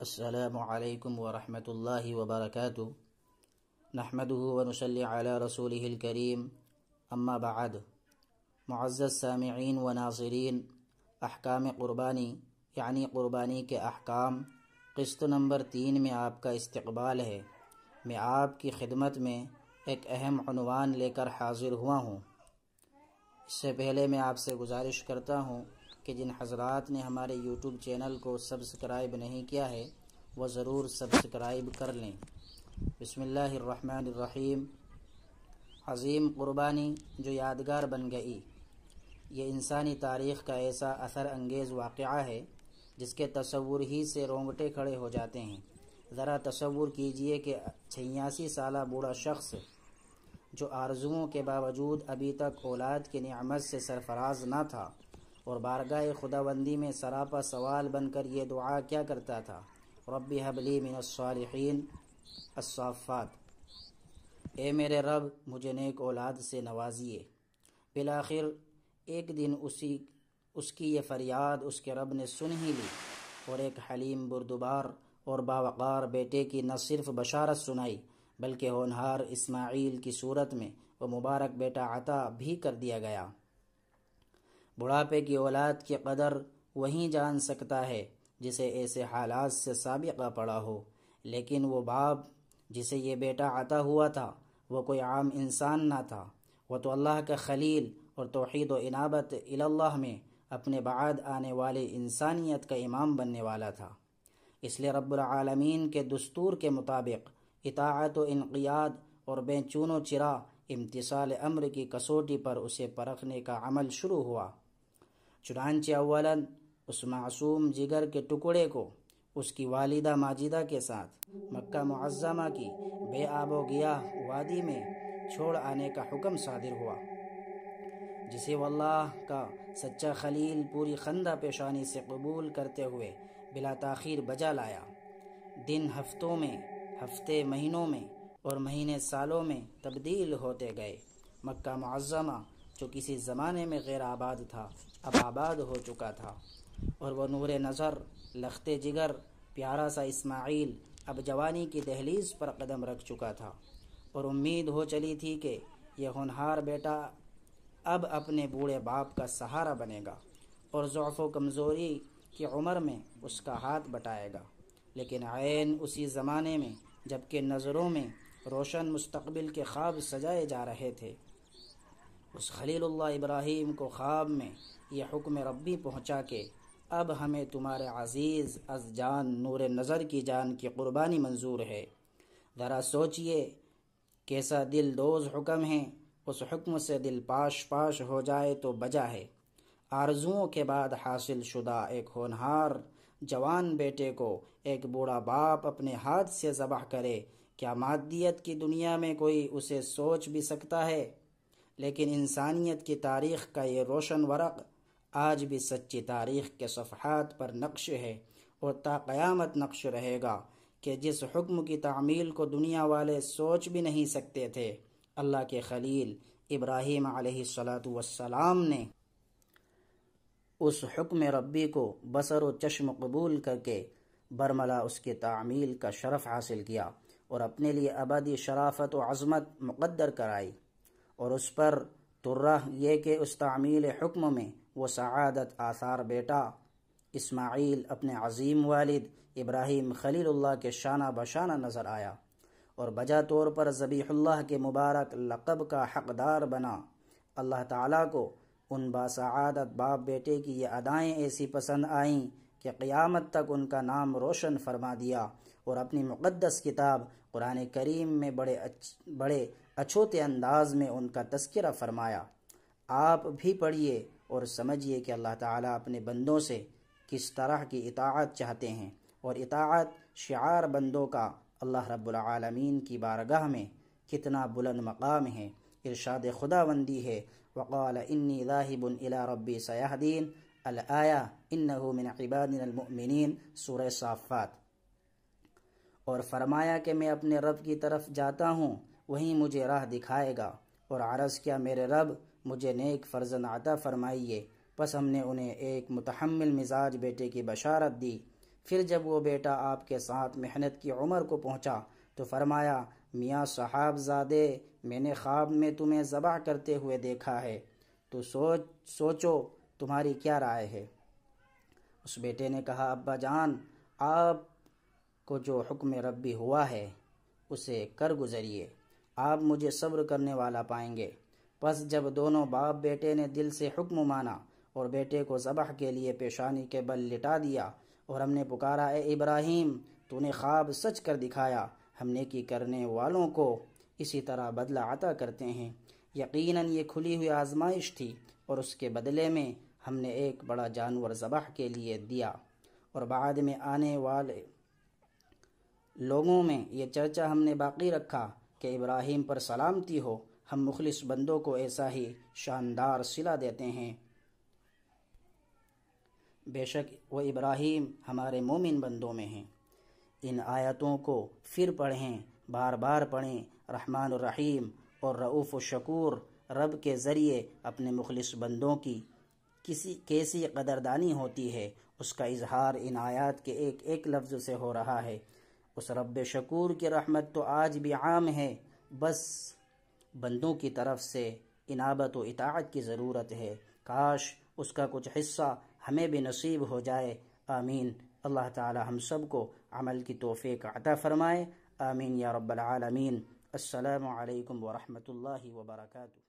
السلام علیکم ورحمۃ اللہ وبرکاتہ نحمده ونصلی علی رسولہ الکریم اما بعد۔ معزز سامعین و ناظرین، احکام قربانی یعنی قربانی کے احکام قسط نمبر 3 میں آپ کا استقبال ہے۔ میں آپ کی خدمت میں ایک اہم عنوان لے کر حاضر ہوا ہوں۔ اس سے پہلے میں آپ سے گزارش کرتا ہوں کہ جن حضرات نے ہمارے یوٹیوب چینل کو سبسکرائب نہیں کیا ہے وہ ضرور سبسکرائب کر لیں۔ بسم اللہ الرحمن الرحیم۔ عظیم قربانی جو یادگار بن گئی، یہ انسانی تاریخ کا ایسا اثر انگیز واقعہ ہے جس کے تصور ہی سے رونگٹے کھڑے ہو جاتے ہیں۔ ذرا تصور کیجئے کہ 86 سالہ بوڑھا شخص جو آرزوؤں کے باوجود ابھی تک اولاد کی نعمت سے سرفراز نہ تھا اور بارگاہ خداوندی میں سراپا سوال بن کر یہ دعا کیا کرتا تھا، رب ہب لی من الصالحین الصافات، اے میرے رب مجھے نیک اولاد سے نوازیے۔ بالآخر ایک دن اس کی یہ فریاد اس کے رب نے سن ہی لی اور ایک حلیم بردبار اور باوقار بیٹے کی نہ صرف بشارت سنائی بلکہ ہونہار اسماعیل کی صورت میں وہ مبارک بیٹا عطا بھی کر دیا گیا۔ بڑھاپے کی اولاد کی قدر وہیں جان سکتا ہے جسے ایسے حالات سے سابقہ پڑا ہو، لیکن وہ باپ جسے یہ بیٹا عطا ہوا تھا وہ کوئی عام انسان نہ تھا، وہ تو اللہ کا خلیل اور توحید و انابت اللہ میں اپنے بعد آنے والے انسانیت کا امام بننے والا تھا۔ اس لیے رب العالمین کے دستور کے مطابق اطاعت و انقیاد اور بے چون و چرا امتثال امر کی کسوٹی پر اسے پرکھنے کا عمل شروع ہوا۔ چنانچہ اولاً اس معصوم جگر کے ٹکڑے کو اس کی والدہ ماجدہ کے ساتھ مکہ معظمہ کی بے آب و گیاہ وادی میں چھوڑ آنے کا حکم صادر ہوا، جسے وہ اللہ کا سچا خلیل پوری خندہ پیشانی سے قبول کرتے ہوئے بلا تاخیر بجا لایا۔ دن ہفتوں میں، ہفتے مہینوں میں اور مہینے سالوں میں تبدیل ہوتے گئے۔ مکہ معظمہ جو کسی زمانے میں غیر آباد تھا اب آباد ہو چکا تھا، اور وہ نور نظر، لخت جگر، پیارا سا اسماعیل اب جوانی کی دہلیز پر قدم رکھ چکا تھا، اور امید ہو چلی تھی کہ یہ ہونہار بیٹا اب اپنے بوڑھے باپ کا سہارا بنے گا اور ضعف و کمزوری کی عمر میں اس کا ہاتھ بٹائے گا۔ لیکن عین اسی زمانے میں جبکہ نظروں میں روشن مستقبل کے خواب سجائے جا رہے تھے، اس خلیل اللہ ابراہیم کو خواب میں یہ حکم ربی پہنچا کہ اب ہمیں تمہارے عزیز از جان نور نظر کی جان کی قربانی منظور ہے۔ ذرا سوچئے کیسا دل دوز حکم ہے، اس حکم سے دل پاش پاش ہو جائے تو بجا ہے۔ آرزوؤں کے بعد حاصل شدہ ایک ہونہار جوان بیٹے کو ایک بوڑھا باپ اپنے ہاتھ سے ذبح کرے، کیا مادیت کی دنیا میں کوئی اسے سوچ بھی سکتا ہے؟ لیکن انسانیت کی تاریخ کا یہ روشن ورق آج بھی سچی تاریخ کے صفحات پر نقش ہے اور تا قیامت نقش رہے گا کہ جس حکم کی تعمیل کو دنیا والے سوچ بھی نہیں سکتے تھے، اللہ کے خلیل ابراہیم علیہ السلام نے اس حکم ربی کو بصر و چشم قبول کر کے برملا اس کی تعمیل کا شرف حاصل کیا اور اپنے لیے ابدی شرافت و عظمت مقدر کرائی، اور اس پر ترہ یہ کہ اس تعمیل حکم میں وہ سعادت آثار بیٹا اسماعیل اپنے عظیم والد ابراہیم خلیل اللہ کے شانہ بشانہ نظر آیا اور بجا طور پر ذبیح اللہ کے مبارک لقب کا حقدار بنا۔ اللہ تعالیٰ کو ان باسعادت باپ بیٹے کی یہ ادائیں ایسی پسند آئیں کہ قیامت تک ان کا نام روشن فرما دیا اور اپنی مقدس کتاب قرآن کریم میں بڑے اچھوتے انداز میں ان کا تذکرہ فرمایا۔ آپ بھی پڑھیے اور سمجھیے کہ اللہ تعالیٰ اپنے بندوں سے کس طرح کی اطاعت چاہتے ہیں، اور اطاعت شعار بندوں کا اللہ رب العالمین کی بارگاہ میں کتنا بلند مقام ہے۔ ارشاد خداوندی ہے، وقال انی ذاہب الی ربی سیہدین، الآیہ انہ من عبادنا المؤمنین، سورہ صافات۔ اور فرمایا کہ میں اپنے رب کی طرف جاتا ہوں، وہیں مجھے راہ دکھائے گا، اور عرض کیا میرے رب مجھے نیک فرزند عطا فرمائیے۔ پس ہم نے انہیں ایک متحمل مزاج بیٹے کی بشارت دی پھر جب وہ بیٹا آپ کے ساتھ محنت کی عمر کو پہنچا تو فرمایا میاں صاحب زادے، میں نے خواب میں تمہیں ذبح کرتے ہوئے دیکھا ہے، تو سوچو تمہاری کیا رائے ہے؟ اس بیٹے نے کہا ابا جان، آپ کو جو حکم ربی ہوا ہے اسے کر گزریے، آپ مجھے صبر کرنے والا پائیں گے۔ پس جب دونوں باپ بیٹے نے دل سے حکم مانا اور بیٹے کو ذبح کے لیے پیشانی کے بل لٹا دیا اور ہم نے پکارا اے ابراہیم، تو نے خواب سچ کر دکھایا، ہم نیکی کرنے والوں کو اسی طرح بدلہ عطا کرتے ہیں۔ یقیناً یہ کھلی ہوئی آزمائش تھی اور اس کے بدلے میں ہم نے ایک بڑا جانور ذبح کے لیے دیا، اور بعد میں آنے والے لوگوں میں یہ چرچا ہم نے باقی رکھا کہ ابراہیم پر سلامتی ہو، ہم مخلص بندوں کو ایسا ہی شاندار صلہ دیتے ہیں۔ بے شک وہ ابراہیم ہمارے مومن بندوں میں ہیں۔ ان آیتوں کو پھر پڑھیں، بار بار پڑھیں۔ رحمان الرحیم اور رؤوف الشکور رب کے ذریعے اپنے مخلص بندوں کی کیسی قدردانی ہوتی ہے، اس کا اظہار ان آیات کے ایک ایک لفظ سے ہو رہا ہے۔ اس رب شکور کی رحمت تو آج بھی عام ہے، بس بندوں کی طرف سے انابت و اطاعت کی ضرورت ہے۔ کاش اس کا کچھ حصہ ہمیں بھی نصیب ہو جائے۔ آمین۔ اللہ تعالی ہم سب کو عمل کی توفیق عطا فرمائے۔ آمین یا رب العالمین۔ السلام علیکم ورحمۃ اللہ وبرکاتہ۔